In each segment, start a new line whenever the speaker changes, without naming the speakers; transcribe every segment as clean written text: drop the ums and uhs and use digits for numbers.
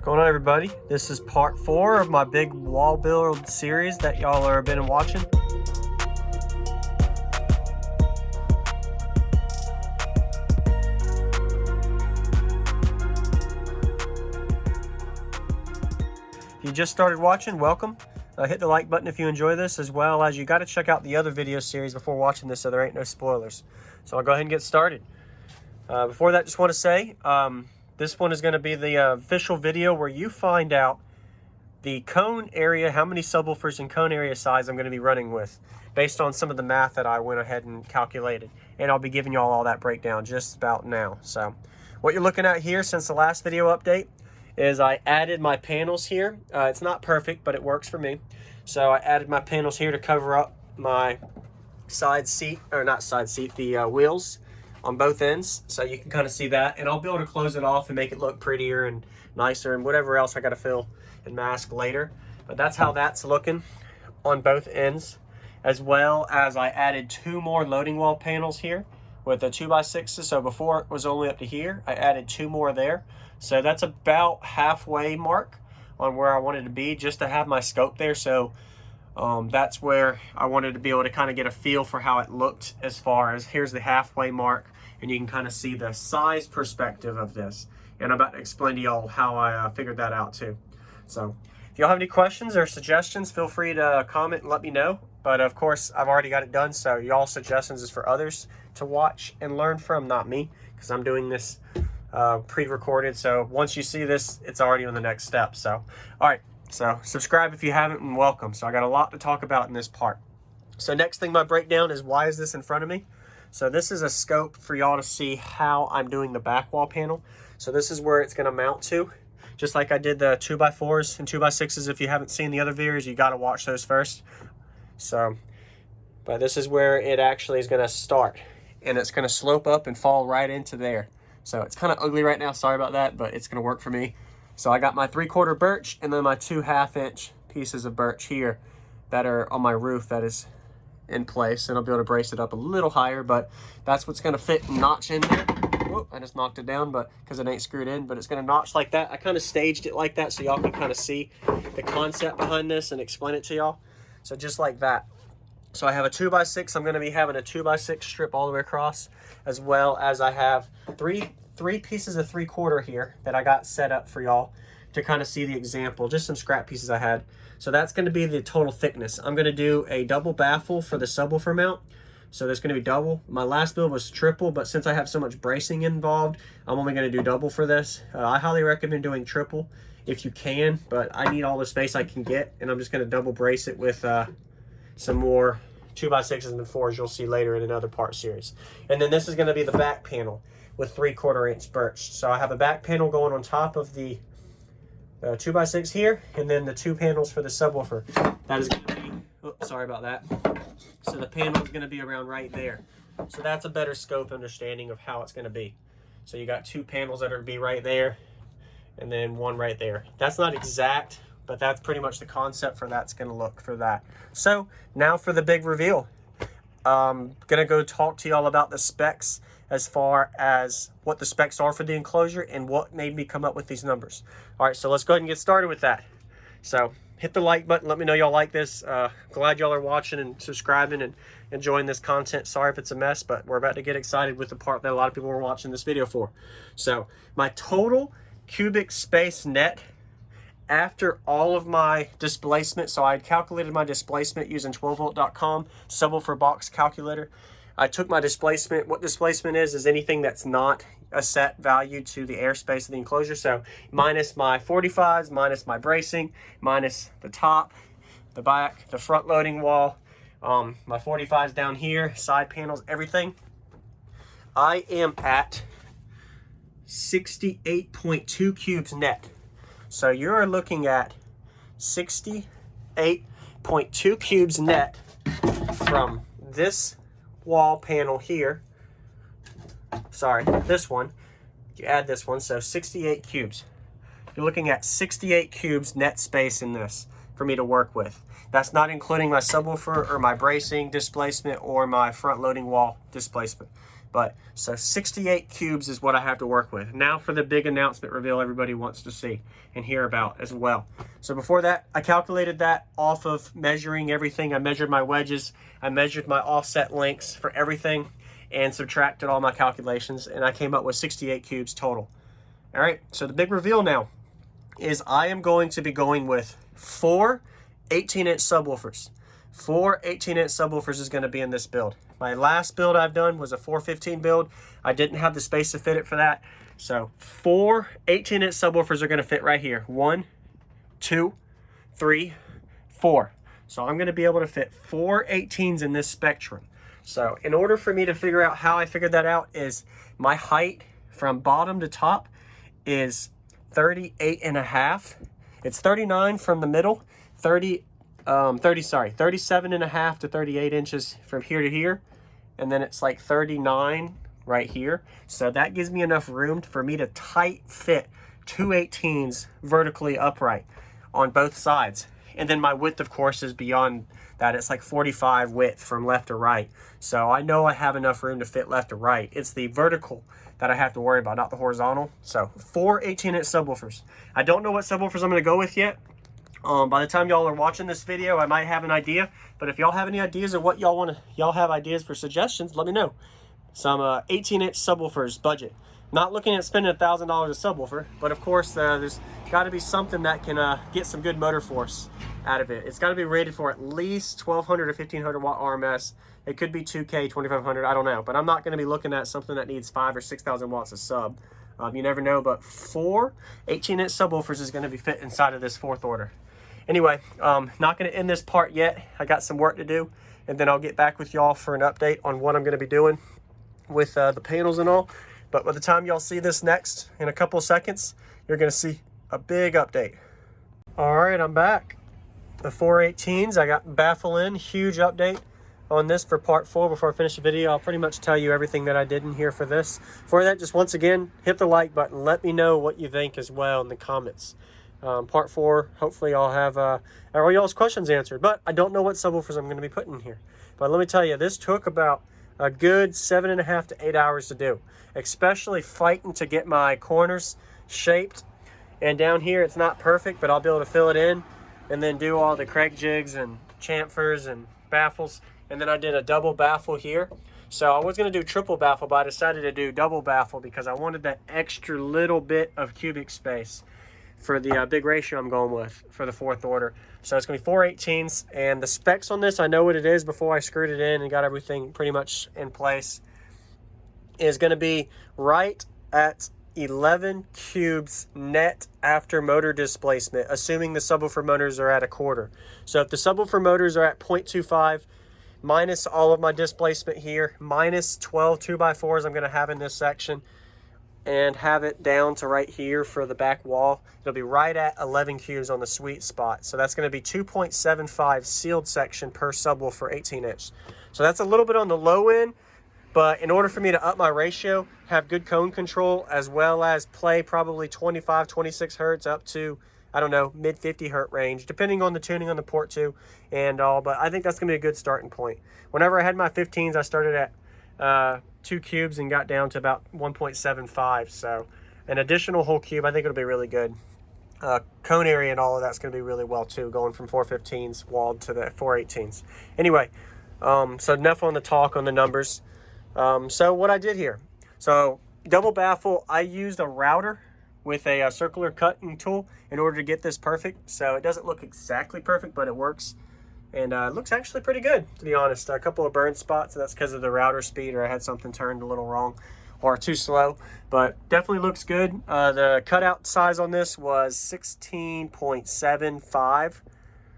Going on, everybody? This is part 4 of my big wall build series that y'all are been watching. If you just started watching, welcome. Hit the like button if you enjoy this, as well as you got to check out the other video series before watching this so there ain't no spoilers. So I'll go ahead and get started. Before that, just want to say, this one is going to be the official video where you find out the cone area, how many subwoofers and cone area size I'm going to be running with, based on some of the math that I went ahead and calculated. And I'll be giving you all that breakdown just about now. So what you're looking at here since the last video update is I added my panels here. It's not perfect, but it works for me. So I added my panels here to cover up my side seat, or not side seat, the wheels on both ends, so you can kind of see that, and I'll be able to close it off and make it look prettier and nicer and whatever else I got to fill and mask later. But that's how that's looking on both ends, as well as I added 2 more loading wall panels here with the 2x6s. So before it was only up to here, I added 2 more there, so that's about halfway mark on where I wanted to be, just to have my scope there. So that's where I wanted to be able to kind of get a feel for how it looked, as far as here's the halfway mark, and you can kind of see the size perspective of this. And I'm about to explain to y'all how I figured that out too. So if y'all have any questions or suggestions, feel free to comment and let me know. But of course, I've already got it done, so y'all's suggestions is for others to watch and learn from, not me, because I'm doing this pre-recorded. So once you see this, it's already on the next step. So all right. So subscribe if you haven't, and welcome. So I got a lot to talk about in this part. So next thing, my breakdown is, why is this in front of me? So this is a scope for y'all to see how I'm doing the back wall panel. So this is where it's going to mount to, just like I did the 2x4s and 2x6s. If you haven't seen the other videos, you got to watch those first. So, but this is where it actually is going to start, and it's going to slope up and fall right into there. So it's kind of ugly right now, sorry about that, but it's going to work for me. So I got my 3/4 birch and then my 2 1/2-inch pieces of birch here that are on my roof that is in place, and I'll be able to brace it up a little higher, but that's what's going to fit and notch in there. Whoop, I just knocked it down, but because it ain't screwed in, but it's going to notch like that. I kind of staged it like that so y'all can kind of see the concept behind this and explain it to y'all. So just like that. So I have a 2x6. I'm going to be having a 2x6 strip all the way across, as well as I have three pieces of 3/4 here that I got set up for y'all to kind of see the example, just some scrap pieces I had. So that's going to be the total thickness. I'm going to do a double baffle for the subwoofer mount, so there's going to be double. My last build was triple, but since I have so much bracing involved, I'm only going to do double for this. I highly recommend doing triple if you can, but I need all the space I can get, and I'm just going to double brace it with some more 2x6s and 4s you'll see later in another part series. And then this is going to be the back panel with 3/4 inch birch. So I have a back panel going on top of the 2x6 here, and then the 2 panels for the subwoofer. That is going to be, oops, sorry about that. So the panel is going to be around right there. So that's a better scope understanding of how it's going to be. So you got 2 panels that are going to be right there, and then 1 right there. That's not exact, but that's pretty much the concept for that's going to look for that. So now for the big reveal. I'm going to go talk to y'all about the specs, as far as what the specs are for the enclosure and what made me come up with these numbers. All right, so let's go ahead and get started with that. So hit the like button, let me know y'all like this. Glad y'all are watching and subscribing and enjoying this content. Sorry if it's a mess, but we're about to get excited with the part that a lot of people are watching this video for. So my total cubic space net after all of my displacement, so I calculated my displacement using 12volt.com subwoofer box calculator. I took my displacement. What displacement is anything that's not a set value to the airspace of the enclosure. So minus my 45s, minus my bracing, minus the top, the back, the front loading wall, my 45s down here, side panels, everything. I am at 68.2 cubes net. So you're looking at 68.2 cubes net from this wall panel here. Sorry, this one. You add this one, so 68 cubes. You're looking at 68 cubes net space in this for me to work with. That's not including my subwoofer or my bracing displacement or my front loading wall displacement. But so 68 cubes is what I have to work with. Now for the big announcement reveal everybody wants to see and hear about as well. So before that, I calculated that off of measuring everything. I measured my wedges, I measured my offset lengths for everything, and subtracted all my calculations, and I came up with 68 cubes total. All right, so the big reveal now is I am going to be going with 4 18-inch subwoofers. 4 18-inch subwoofers is going to be in this build. My last build I've done was a 415 build. I didn't have the space to fit it for that. So 4 18-inch subwoofers are going to fit right here. 1, 2, 3, 4. So I'm going to be able to fit 4 18s in this spectrum. So in order for me to figure out how I figured that out is my height from bottom to top is 38.5. It's 39 from the middle, 37.5 to 38 inches from here to here, and then it's like 39 right here. So that gives me enough room for me to tight fit 2 18s vertically upright on both sides. And then my width, of course, is beyond that. It's like 45 width from left to right. So I know I have enough room to fit left to right. It's the vertical that I have to worry about, not the horizontal. So 4 18-inch subwoofers. I don't know what subwoofers I'm going to go with yet. By the time y'all are watching this video, I might have an idea. But if y'all have any ideas of what y'all have ideas for suggestions, let me know. Some 18-inch subwoofers budget. Not looking at spending $1,000 a subwoofer, but of course there's got to be something that can get some good motor force out of it. It's got to be rated for at least 1200 or 1500 watt RMS. It could be 2K, 2500, I don't know. But I'm not going to be looking at something that needs 5,000 or 6,000 watts of sub. You never know, but 4 18-inch subwoofers is going to be fit inside of this fourth order. Anyway, not going to end this part yet. I got some work to do, and then I'll get back with y'all for an update on what I'm going to be doing with the panels and all. But by the time y'all see this next, in a couple of seconds, you're going to see a big update. All right, I'm back. The 418s, I got baffle in, huge update on this for part 4. Before I finish the video, I'll pretty much tell you everything that I did in here for this. For that, just once again, hit the like button. Let me know what you think as well in the comments. Part 4, hopefully I'll have all y'all's questions answered. But I don't know what subwoofers I'm going to be putting in here. But let me tell you, this took about a good 7.5 to 8 hours to do, especially fighting to get my corners shaped. And down here, it's not perfect, but I'll be able to fill it in and then do all the Craig jigs and chamfers and baffles. And then I did a double baffle here. So I was going to do triple baffle, but I decided to do double baffle because I wanted that extra little bit of cubic space for the big ratio I'm going with for the fourth order. So it's going to be 4 18s, and the specs on this, I know what it is before I screwed it in and got everything pretty much in place, is going to be right at 11 cubes net after motor displacement, assuming the subwoofer motors are at 1/4. So if the subwoofer motors are at 0.25, minus all of my displacement here, minus 12 2x4s I'm going to have in this section, and have it down to right here for the back wall, it'll be right at 11 cubes on the sweet spot. So that's going to be 2.75 sealed section per subwoofer 18-inch. So that's a little bit on the low end, but in order for me to up my ratio, have good cone control, as well as play probably 25, 26 hertz up to, I don't know, mid 50 hertz range, depending on the tuning on the port too and all. But I think that's going to be a good starting point. Whenever I had my 15s, I started at 2 cubes and got down to about 1.75. So an additional whole cube, I think it'll be really good. Cone area and all of that's going to be really well too, going from 415s walled to the 418s. Anyway, so enough on the talk on the numbers. So what I did here, so double baffle, I used a router with a circular cutting tool in order to get this perfect. So it doesn't look exactly perfect, but it works. And it looks actually pretty good, to be honest. A couple of burn spots, and that's because of the router speed, or I had something turned a little wrong or too slow, but definitely looks good. The cutout size on this was 16.75.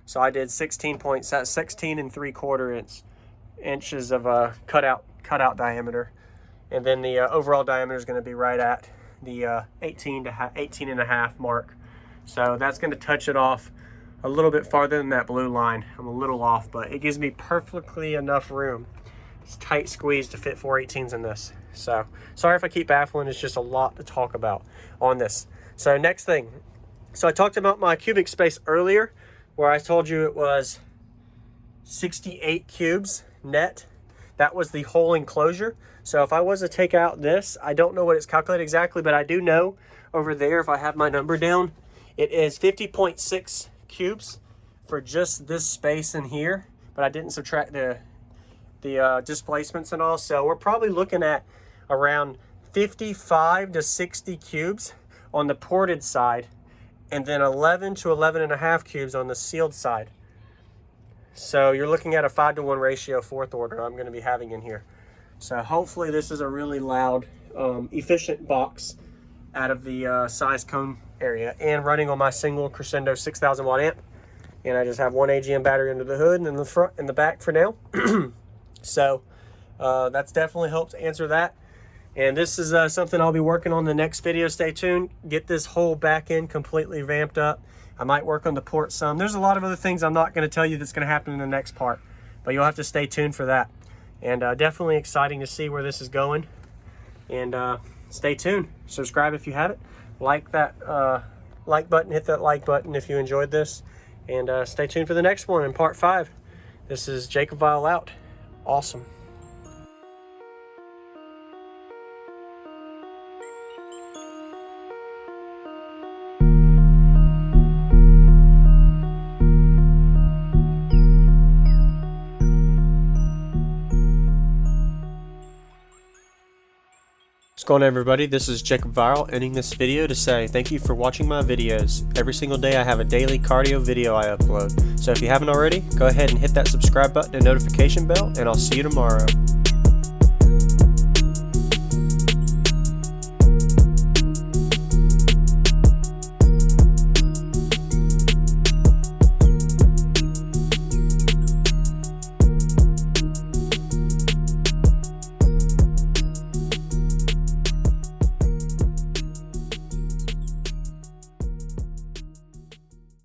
So I did 16 3/4 inches of cutout diameter. And then the overall diameter is going to be right at the 18.5 mark. So that's going to touch it off a little bit farther than that blue line. I'm a little off, but it gives me perfectly enough room. It's tight squeezed to fit 4 18s in this. So sorry if I keep baffling, it's just a lot to talk about on this. So next thing, so I talked about my cubic space earlier, where I told you it was 68 cubes net. that was the whole enclosure. So if I was to take out this, I don't know what it's calculated exactly, but I do know over there, if I have my number down, it is 50.6 cubes for just this space in here, but I didn't subtract the displacements and all. So we're probably looking at around 55 to 60 cubes on the ported side, and then 11 to 11.5 cubes on the sealed side. So you're looking at a 5-to-1 ratio fourth order I'm going to be having in here. So hopefully this is a really loud, efficient box out of the size cone area, and running on my single Crescendo 6,000 watt amp. And I just have one AGM battery under the hood and in the front and the back for now. So that's definitely helped answer that. And this is something I'll be working on the next video. Stay tuned. Get this whole back end completely ramped up. I might work on the port some. There's a lot of other things I'm not going to tell you that's going to happen in the next part, but you'll have to stay tuned for that. And definitely exciting to see where this is going. And stay tuned. Subscribe if you haven't. Like that like button. Hit that like button if you enjoyed this. And stay tuned for the next one in part 5. This is JacobViral out. Awesome. What's going on, everybody? This is JacobViral, ending this video to say thank you for watching my videos. Every single day I have a daily cardio video I upload. So if you haven't already, go ahead and hit that subscribe button and notification bell, and I'll see you tomorrow.